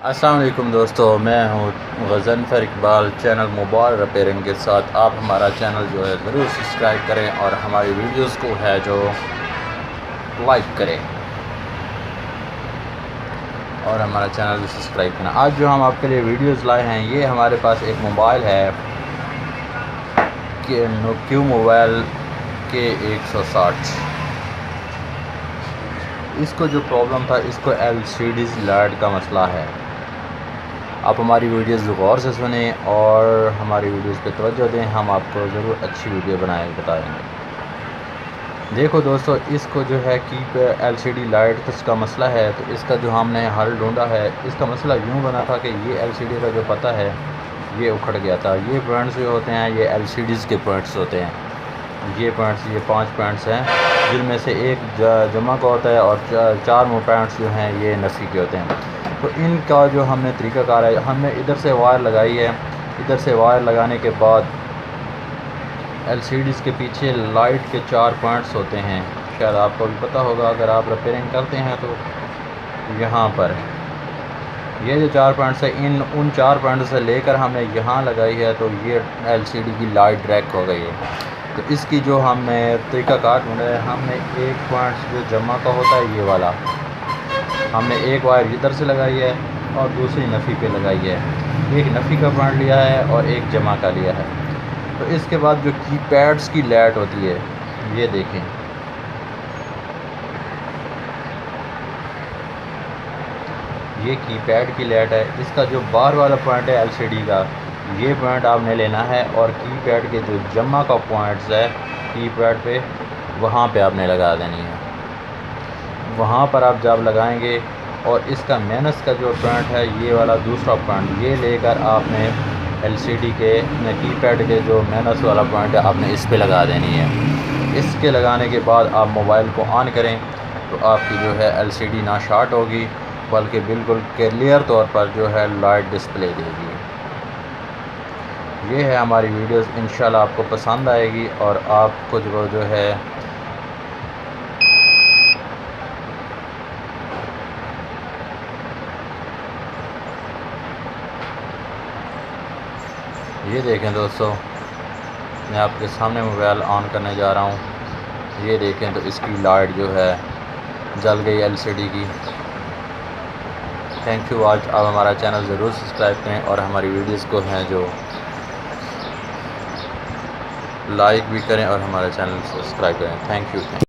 السلام علیکم دوستو، میں ہوں Ghazanfar Iqbal channel mobile repairing کے ساتھ۔ آپ ہمارا چینل جو ہے ضرور سبسکرائب کریں اور ہماری ویڈیوز کو ہے جو لائک کریں اور ہمارا چینل بھی سبسکرائب کریں۔ آج جو ہم آپ کے لیے ویڈیوز لائے ہیں، یہ ہمارے پاس ایک موبائل ہے کہ نوکیو موبائل کے 160۔ اس کو جو پرابلم تھا، اس کو LCD لائٹ کا مسئلہ ہے۔ آپ ہماری ویڈیوز غور سے سنیں اور ہماری ویڈیوز پہ توجہ دیں، ہم آپ کو ضرور اچھی ویڈیو بتائیں گے۔ دیکھو دوستو، اس کو جو ہے LCD لائٹ اس کا مسئلہ ہے، تو اس کا جو ہم نے حل ڈھونڈا ہے، اس کا مسئلہ یوں بنا تھا کہ یہ LCD کا جو پتہ ہے یہ اکھڑ گیا تھا۔ یہ پوائنٹس جو ہوتے ہیں یہ LCDs کے پوائنٹس ہوتے ہیں۔ یہ 5 پوائنٹس ہیں، جن میں سے ایک جمع کا ہوتا ہے اور 4 پوائنٹس جو ہیں یہ نفی کے ہوتے ہیں۔ تو ان کا جو ہم نے طریقہ کار ہے، ہم نے ادھر سے وائر لگائی ہے۔ ادھر سے وائر لگانے کے بعد LCDs کے پیچھے لائٹ کے 4 پوائنٹس ہوتے ہیں، شاید آپ کو بھی پتہ ہوگا اگر آپ ریپیرنگ کرتے ہیں تو۔ یہاں پر یہ جو 4 پوائنٹس ہیں، ان 4 پوائنٹس سے لے کر ہم نے یہاں لگائی ہے، تو یہ LCD کی لائٹ ڈائریکٹ ہو گئی ہے۔ تو اس کی جو ہم نے طریقہ کار ڈھونڈا ہے، ہم نے ایک پوائنٹ جو جمع کا ہوتا ہے یہ والا، ہم نے ایک وائر ادھر سے لگائی ہے اور دوسری نفی پہ لگائی ہے۔ ایک نفی کا پوائنٹ لیا ہے اور ایک جمع کا لیا ہے۔ تو اس کے بعد جو کی پیڈز کی لائٹ ہوتی ہے، یہ دیکھیں، یہ کی پیڈ کی لائٹ ہے۔ اس کا جو باہر والا پوائنٹ ہے LCD کا، یہ پوائنٹ آپ نے لینا ہے، اور کی پیڈ کے جو جمع کا پوائنٹس ہے کی پیڈ پہ، وہاں پہ آپ نے لگا دینی ہے۔ وہاں پر آپ جب لگائیں گے، اور اس کا مائنس کا جو پوائنٹ ہے یہ والا دوسرا پوائنٹ، یہ لے کر آپ نے LCD کے کی پیڈ کے جو مائنس والا پوائنٹ ہے آپ نے اس پہ لگا دینی ہے۔ اس کے لگانے کے بعد آپ موبائل کو آن کریں تو آپ کی جو ہے LCD نہ شارٹ ہوگی، بلکہ بالکل کلیئر طور پر جو ہے لائٹ ڈسپلے دے گی۔ یہ ہے ہماری ویڈیوز، انشاءاللہ آپ کو پسند آئے گی اور آپ کو جو ہے یہ دیکھیں دوستو، میں آپ کے سامنے موبائل آن کرنے جا رہا ہوں۔ یہ دیکھیں تو اس کی لائٹ جو ہے جل گئی LCD کی۔ Thank you. آج آپ ہمارا چینل ضرور سبسکرائب کریں اور ہماری ویڈیوز کو ہیں جو لائک بھی کریں اور ہمارا چینل سبسکرائب کریں۔ Thank you.